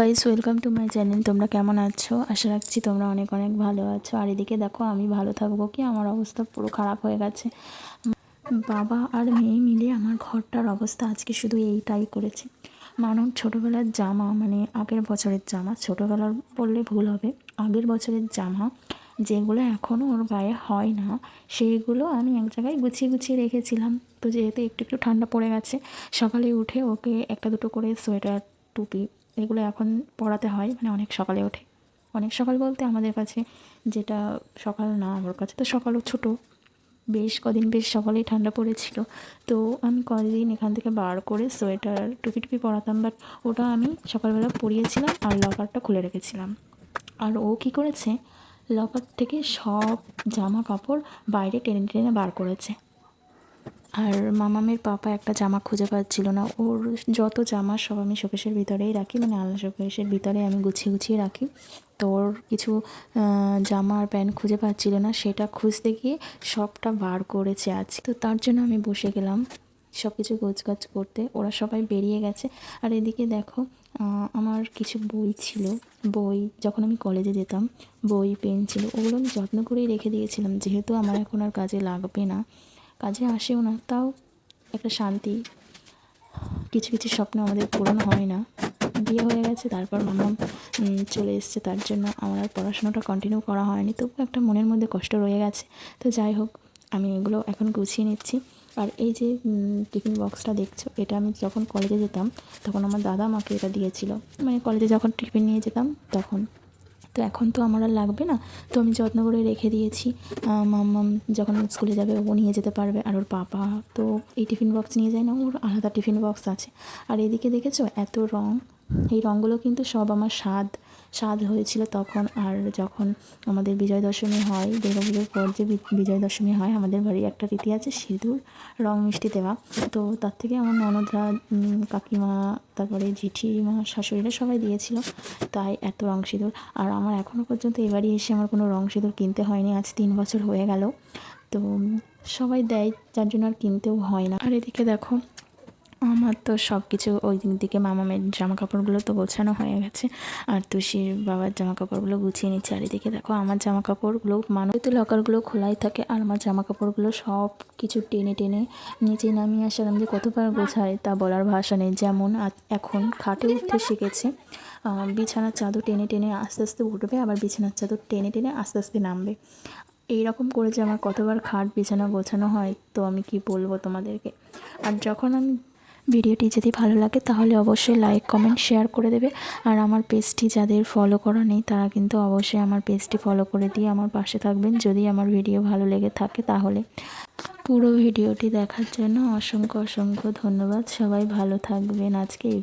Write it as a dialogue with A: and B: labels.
A: Guys, welcome to my channel. তোমরা কেমন আছো? আশা রাখছি তোমরা অনেক অনেক ভালো আছো। আর এদিকে দেখো, আমি ভালো থাকবো কি, আমার অবস্থা পুরো খারাপ হয়ে গেছে। বাবা আর মেয়ে মিলে আমার ঘরটার অবস্থা আজকে শুধু এইটাই করেছে। মানব ছোটোবেলার জামা, মানে আগের বছরের জামা, ছোটোবেলার বললে ভুল হবে, আগের বছরের জামা যেগুলো এখনও ওর গায়ে হয় না, সেইগুলো আমি এক জায়গায় গুছিয়ে গুছিয়ে রেখেছিলাম। তো যেহেতু একটু একটু ঠান্ডা পড়ে গেছে, সকালে উঠে ওকে একটা দুটো করে সোয়েটার, টুপি, এগুলো এখন পরাতে হয়। মানে অনেক সকালে ওঠে, অনেক সকাল বলতে আমাদের কাছে যেটা সকাল না, ওর কাছে তো সকালও ছোটো। বেশ কদিন বেশ সকালেই ঠান্ডা পড়েছিল, তো আমি কদিন এখান থেকে বার করে সোয়েটার, টুপি টুপি পরাতাম, বাট ওটা আমি সকালবেলা পরিয়েছিলাম আর লকারটা খুলে রেখেছিলাম। আর ও কী করেছে, লকার থেকে সব জামা কাপড় বাইরে টেনে টেনে বার করেছে। আর মামামের পাপা একটা জামা খুঁজে পাচ্ছিল না। ওর যত জামা সব আমি শোকেসের ভিতরেই রাখি, মানে আলাদা শোকেসের ভিতরে আমি গুছিয়ে গুছিয়ে রাখি। তো ওর কিছু জামা আর প্যান্ট খুঁজে পাচ্ছিল না, সেটা খুঁজতে গিয়ে সবটা বার করেছে আজ। তো তার জন্য আমি বসে গেলাম সব কিছু গোছগাছ করতে। ওরা সবাই বেরিয়ে গেছে। আর এদিকে দেখো, আমার কিছু বই ছিল, বই যখন আমি কলেজে যেতাম, বই পেন ছিল, ওগুলো আমি যত্ন করেই রেখে দিয়েছিলাম। যেহেতু আমার এখন আর কাজে লাগবে না, কাজে আসেও না, তাও একটা শান্তি। কিছু কিছু স্বপ্ন আমাদের পূরণ হয় না। বিয়ে হয়ে গেছে, তারপর মামা চলে এসছে, তার জন্য আমার আর পড়াশোনাটা কন্টিনিউ করা হয়নি। তবু একটা মনের মধ্যে কষ্ট রয়ে গেছে। তো যাই হোক, আমি এগুলো এখন গুছিয়ে নিচ্ছি। আর এই যে টিফিন বক্সটা দেখছো, এটা আমি যখন কলেজে যেতাম তখন আমার দাদা আমাকে এটা দিয়েছিল, মানে কলেজে যখন টিফিন নিয়ে যেতাম তখন। তো এখন তো আমার আর লাগবে না, তো আমি যত্ন করে রেখে দিয়েছি। মাম্মাম যখন স্কুলে যাবে ও নিয়ে যেতে পারবে। আর ওর পাপা তো এই টিফিন বক্স নিয়ে যায় না, ওর আলাদা টিফিন বক্স আছে। আর এদিকে দেখেছো এত রঙ, এই রঙগুলো কিন্তু সব আমার স্বাদ হয়েছিল তখন। আর যখন আমাদের বিজয় দশমী হয়, দুর্গাপুজোর পর যে বিজয় দশমী হয়, আমাদের বাড়ির একটা রীতি আছে সিঁদুর রং মিষ্টি দেওয়া। তো তার থেকে আমার ননদরা, কাকিমা, তারপরে জেঠিমা, শাশুড়িরা সবাই দিয়েছিল, তাই এত রং সিঁদুর। আর আমার এখনও পর্যন্ত এবারই এসে আমার কোনো রং সিঁদুর কিনতে হয়নি, আজ 3 বছর হয়ে গেল। তো সবাই দেয়, যার জন্য আর কিনতেও হয় না। আর এদিকে দেখো, আমার তো সব কিছু ওই দিকে মামামের জামা কাপড়গুলো তো গোছানো হয়ে গেছে, আর তুষির বাবার জামা কাপড়গুলো গুছিয়ে নিচ্ছে। আর এদিকে দেখো, আমার জামা কাপড়গুলো তো লকারগুলো খোলাই থাকে, আর আমার জামা কাপড়গুলো সব কিছু টেনে টেনে নিচে নামিয়ে আসলাম। যে কতবার গোছায় তা বলার ভাষা নেই। যেমন এখন খাটে উঠতে শিখেছে, বিছানার চাদর টেনে টেনে আস্তে আস্তে উঠবে, আবার বিছানার চাদর টেনে টেনে আস্তে আস্তে নামবে। এইরকম করে যে আমার কতবার খাট বিছানা গোছানো হয়, তো আমি কি বলবো তোমাদেরকে। আর যখন আমি ভিডিওটি যদি ভালো লাগে তাহলে অবশ্যই লাইক, কমেন্ট, শেয়ার করে দেবে। আর আমার পেজটি যাদের ফলো করা নেই তারা কিন্তু অবশ্যই আমার পেজটি ফলো করে দিয়ে আমার পাশে থাকবেন, যদি আমার ভিডিও ভালো লেগে থাকে তাহলে। পুরো ভিডিওটি দেখার জন্য অসংখ্য অসংখ্য ধন্যবাদ। সবাই ভালো থাকবেন। আজকে এই